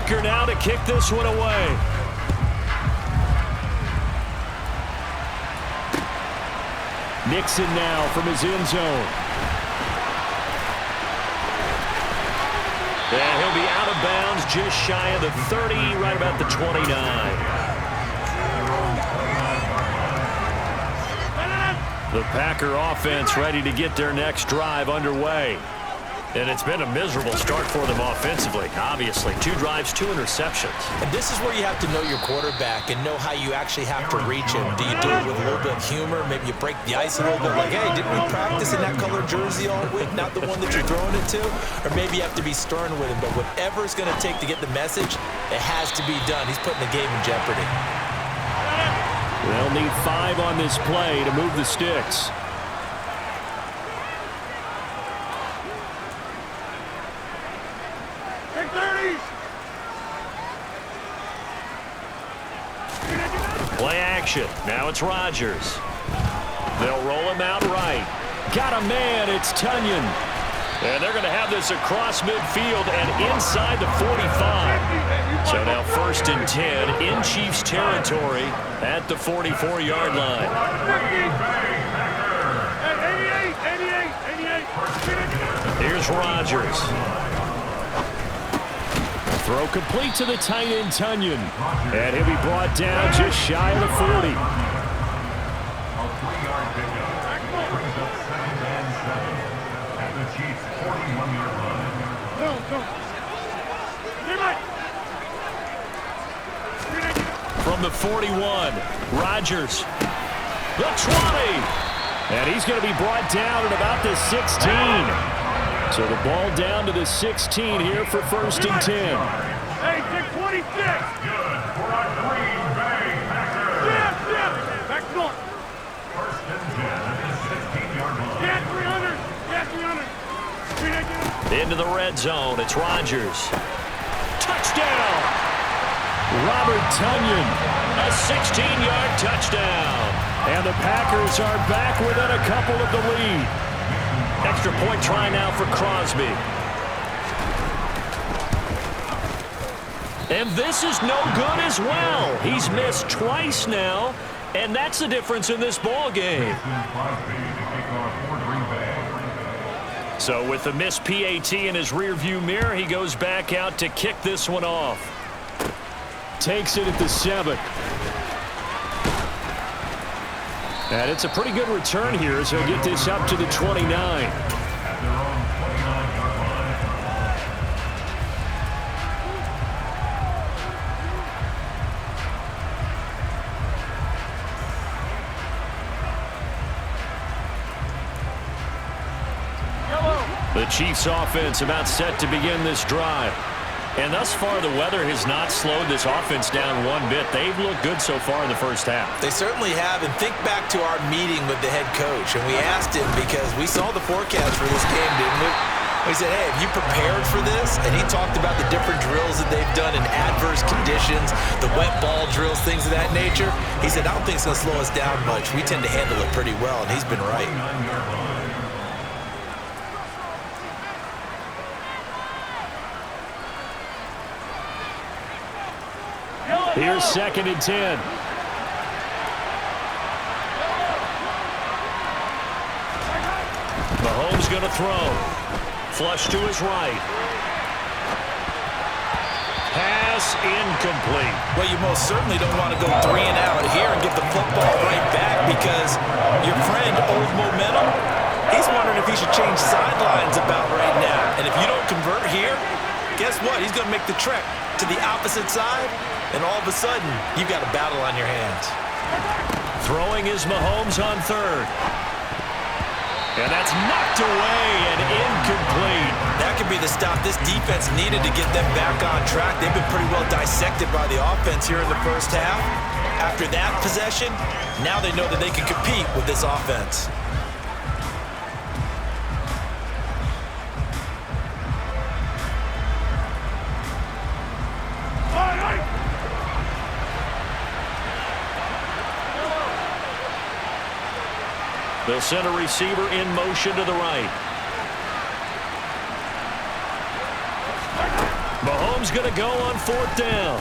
Baker now to kick this one away. Nixon now from his end zone. And he'll be out of bounds just shy of the 30, right about the 29. The Packer offense ready to get their next drive underway. And it's been a miserable start for them offensively, obviously. 2 drives, 2 interceptions. And this is where you have to know your quarterback and know how you actually have to reach him. Do you do it with a little bit of humor? Maybe you break the ice a little bit, like, hey, didn't we practice in that color jersey all week, not the one that you're throwing it to? Or maybe you have to be stern with him. But whatever it's going to take to get the message, it has to be done. He's putting the game in jeopardy. They'll need 5 on this play to move the sticks. Play action. Now it's Rodgers. They'll roll him out right. Got a man. It's Tunyon. And they're going to have this across midfield and inside the 45. So now 1st and 10 in Chiefs territory at the 44-yard line. Here's Rodgers. Throw complete to the tight end, Tunyon. And he'll be brought down just shy of the 40. From the 41, Rodgers. The 20. And he's going to be brought down at about the 16. So the ball down to the 16 here for 1st and 10. Hey, 626. Good for our Green Bay Packers. Yeah. Back to goal. 1st and 10 at the 16-yard line. Yeah, 300. Into the red zone. It's Rodgers. Touchdown. Robert Tunyon. A 16-yard touchdown. And the Packers are back within a couple of the lead. Extra point try now for Crosby. And this is no good as well. He's missed twice now, and that's the difference in this ball game. So with the missed PAT in his rearview mirror, he goes back out to kick this one off. Takes it at the 7. And it's a pretty good return here as he'll get this up to the 29. The Chiefs offense about set to begin this drive. And thus far, the weather has not slowed this offense down one bit. They've looked good so far in the first half. They certainly have. And think back to our meeting with the head coach. And we asked him because we saw the forecast for this game, didn't we? We said, hey, have you prepared for this? And he talked about the different drills that they've done in adverse conditions, the wet ball drills, things of that nature. He said, I don't think it's going to slow us down much. We tend to handle it pretty well, and he's been right. Here's 2nd and 10. Mahomes going to throw. Flush to his right. Pass incomplete. Well, you most certainly don't want to go 3 and out here and give the football right back because your friend, Old Momentum, he's wondering if he should change sidelines about right now. And if you don't convert here, guess what? He's going to make the trek to the opposite side. And all of a sudden, you've got a battle on your hands. Throwing is Mahomes on 3rd. And that's knocked away and incomplete. That could be the stop this defense needed to get them back on track. They've been pretty well dissected by the offense here in the first half. After that possession, now they know that they can compete with this offense. They'll send a receiver in motion to the right. Mahomes Mahomes going to go on 4th down.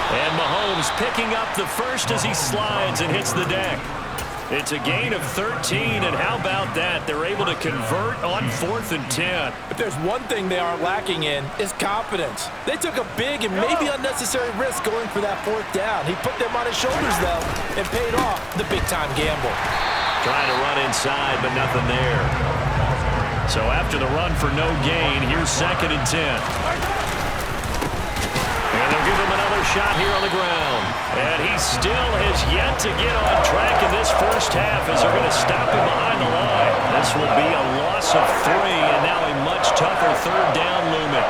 And Mahomes picking up the first as he slides and hits the deck. It's a gain of 13, and how about that? They're able to convert on 4th and 10. If there's one thing they are lacking in, it's confidence. They took a big and maybe unnecessary risk going for that 4th down. He put them on his shoulders, though, and paid off the big-time gamble. Trying to run inside, but nothing there. So after the run for no gain, here's 2nd and 10. And they'll give him another shot here on the ground. And he still has yet to get on track in this first half as they're going to stop him behind the line. This will be a loss of 3, and now a much tougher 3rd down looming.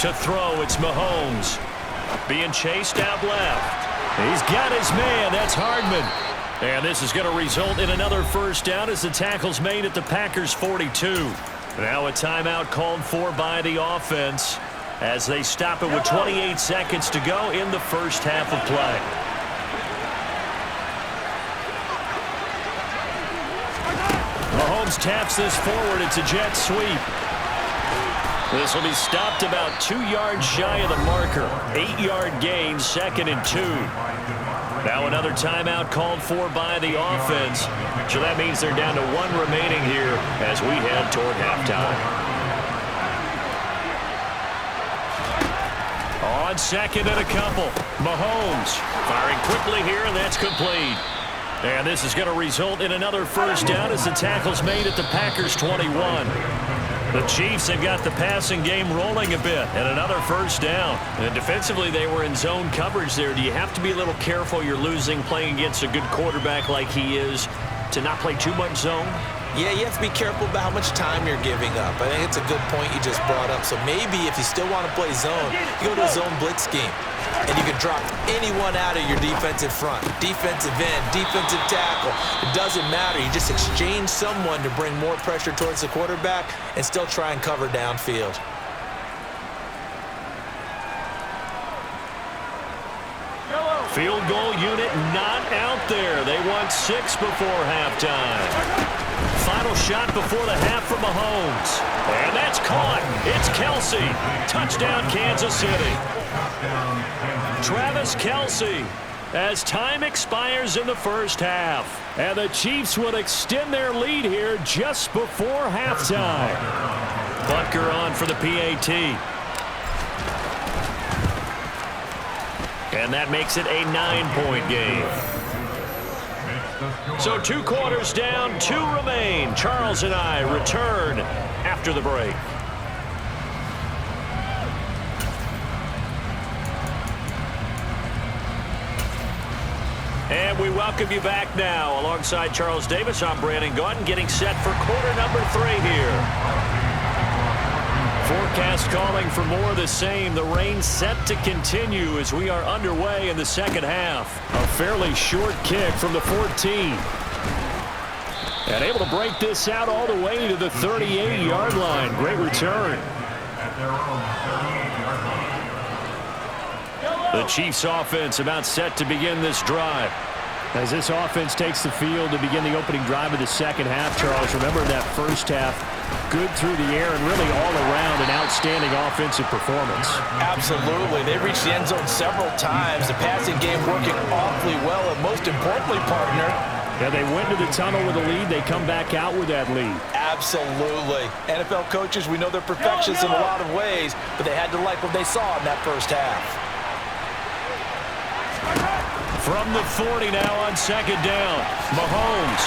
To throw, it's Mahomes. Being chased out left. He's got his man. That's Hardman. And this is going to result in another first down as the tackle's made at the Packers' 42. Now a timeout called for by the offense as they stop it with 28 seconds to go in the first half of play. Mahomes taps this forward. It's a jet sweep. This will be stopped about 2 yards shy of the marker. 8-yard gain, 2nd and 2. Now another timeout called for by the offense. So that means they're down to 1 remaining here as we head toward halftime. On 2nd and a couple. Mahomes firing quickly here, and that's complete. And this is going to result in another first down as the tackle's made at the Packers' 21. The Chiefs have got the passing game rolling a bit, and another first down. And defensively, they were in zone coverage there. Do you have to be a little careful? You're losing playing against a good quarterback like he is to not play too much zone? Yeah, you have to be careful about how much time you're giving up. I think it's a good point you just brought up. So maybe if you still want to play zone, you go to a zone blitz scheme. And you can drop anyone out of your defensive front. Defensive end, defensive tackle. It doesn't matter. You just exchange someone to bring more pressure towards the quarterback and still try and cover downfield. Field goal unit not out there. They want 6 before halftime. Final shot before the half from Mahomes. And that's caught. It's Kelsey. Touchdown, Kansas City. Travis Kelsey as time expires in the first half. And the Chiefs will extend their lead here just before halftime. Butker on for the PAT. And that makes it a 9-point game. So 2 quarters down, 2 remain. Charles and I return after the break. And we welcome you back now. Alongside Charles Davis, I'm Brandon Gaudin, getting set for quarter number 3 here. Forecast calling for more of the same. The rain set to continue as we are underway in the second half. A fairly short kick from the 14. And able to break this out all the way to the 38-yard line. Great return. The Chiefs offense about set to begin this drive. As this offense takes the field to begin the opening drive of the second half, Charles, remember that first half, good through the air and really all around an outstanding offensive performance. Absolutely. They reached the end zone several times. The passing game working awfully well, and most importantly, partner, yeah, they went to the tunnel with a lead. They come back out with that lead. Absolutely. NFL coaches, we know they're perfectionists in a lot of ways, but they had to like what they saw in that first half. From the 40 now on second down, Mahomes.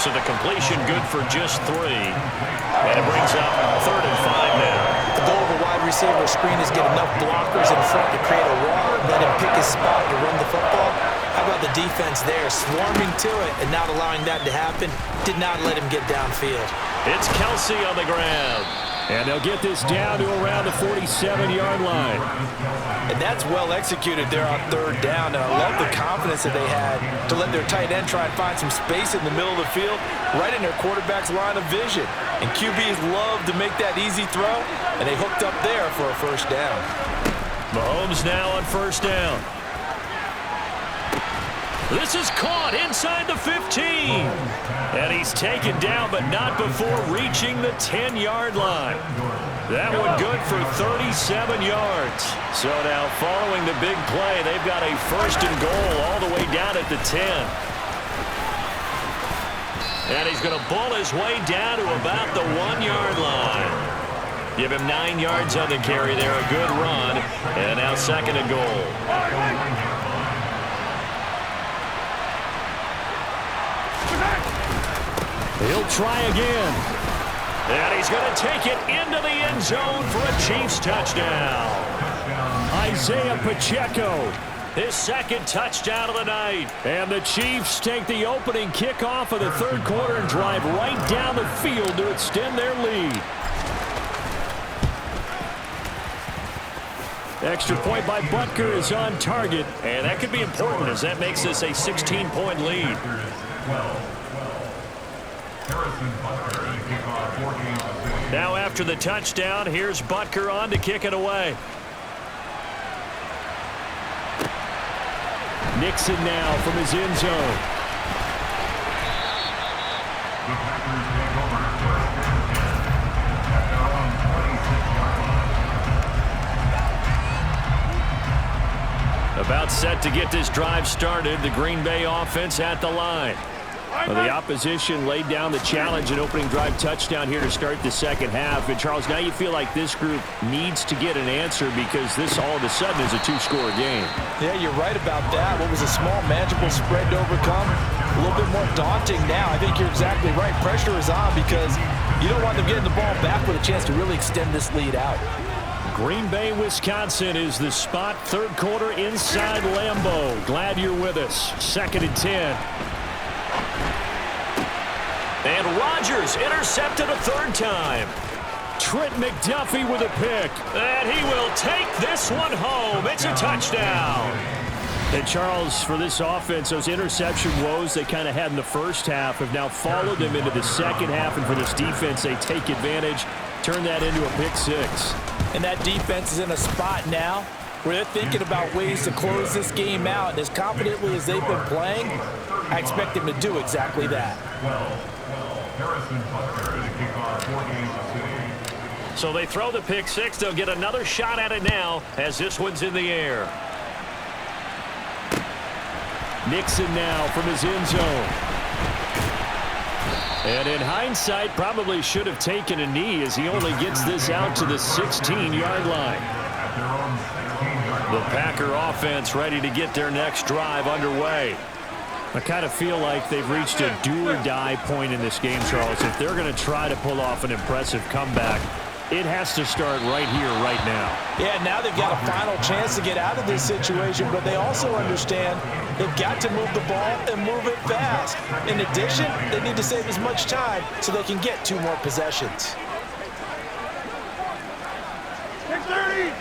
So the completion good for just 3. And it brings up 3rd and 5 now. The goal of a wide receiver screen is get enough blockers in front to create a wall, let him pick his spot to run the football. How about the defense there, swarming to it and not allowing that to happen? Did not let him get downfield. It's Kelsey on the ground. And they'll get this down to around the 47-yard line. And that's well executed there on 3rd down. And I love the confidence that they had to let their tight end try and find some space in the middle of the field, right in their quarterback's line of vision. And QBs love to make that easy throw, and they hooked up there for a first down. Mahomes now on first down. This is caught inside the 15. And he's taken down, but not before reaching the 10-yard line. That one good for 37 yards. So now following the big play, they've got a first and goal all the way down at the 10. And he's going to bull his way down to about the 1-yard line. Give him 9 yards on the carry there, a good run. And now second and goal. He'll try again. And he's going to take it into the end zone for a Chiefs touchdown. Isaiah Pacheco, his second touchdown of the night. And the Chiefs take the opening kickoff of the third quarter and drive right down the field to extend their lead. Extra point by Butker is on target. And that could be important as that makes this a 16-point lead. Now after the touchdown, here's Butker on to kick it away. Nixon now from his end zone. About set to get this drive started. The Green Bay offense at the line. Well, the opposition laid down the challenge and opening drive touchdown here to start the second half. And, Charles, now you feel like this group needs to get an answer because this all of a sudden is a two-score game. Yeah, you're right about that. What was a small, manageable spread to overcome, a little bit more daunting now. I think you're exactly right. Pressure is on because you don't want them getting the ball back with a chance to really extend this lead out. Green Bay, Wisconsin is the spot. Third quarter inside Lambeau. Glad you're with us. Second and 10. And Rodgers intercepted a third time. Trent McDuffie with a pick. And he will take this one home. It's a touchdown. And Charles, for this offense, those interception woes they kind of had in the first half have now followed them into the second half. And for this defense, they take advantage, turn that into a pick six. And that defense is in a spot now where they're thinking about ways to close this game out. And as confidently as they've been playing, I expect them to do exactly that. So they throw the pick six. They'll get another shot at it now as this one's in the air. Nixon now from his end zone. And in hindsight, probably should have taken a knee as he only gets this out to the 16-yard line. The Packer offense ready to get their next drive underway. I kind of feel like they've reached a do-or-die point in this game, Charles. If they're going to try to pull off an impressive comeback, it has to start right here, right now. Yeah, now they've got a final chance to get out of this situation, but they also understand they've got to move the ball and move it fast. In addition, they need to save as much time so they can get 2 more possessions. 6:30.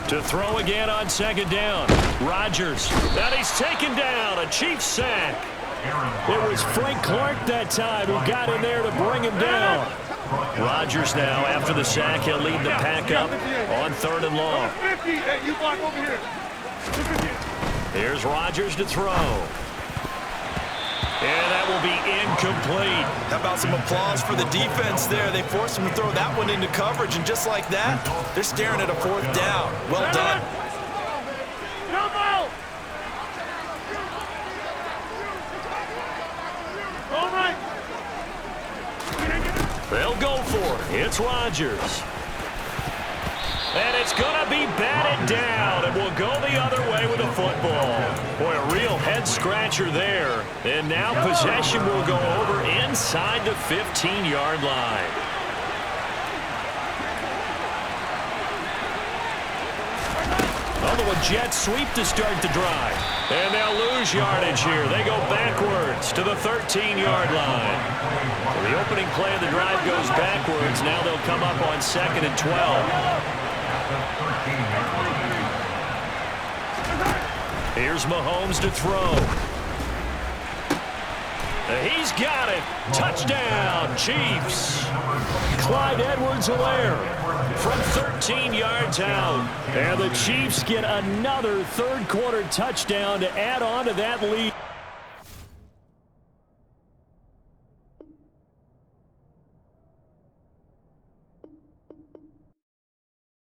To throw again on second down. Rodgers. And he's taken down. A Chiefs sack. It was Frank Clark that time who got in there to bring him down. Rodgers now, after the sack, he'll lead the pack up on third and long. 50. Hey, you block over here. Here's Rodgers to throw. And that will be incomplete. How about some applause for the defense there? They forced him to throw that one into coverage, and just like that, they're staring at a fourth down. Well done. Come out. All right. They'll go for it. It's Rodgers. And it's going to be batted down, and we'll go the other way with the football. Boy, a real head-scratcher there. And now possession will go over inside the 15-yard line. A jet sweep to start the drive. And they'll lose yardage here. They go backwards to the 13-yard line. Well, the opening play of the drive goes backwards. Now they'll come up on second and 12. Here's Mahomes to throw. He's got it. Touchdown, Chiefs. Clyde Edwards-Helaire from 13 yards out. And the Chiefs get another third-quarter touchdown to add on to that lead.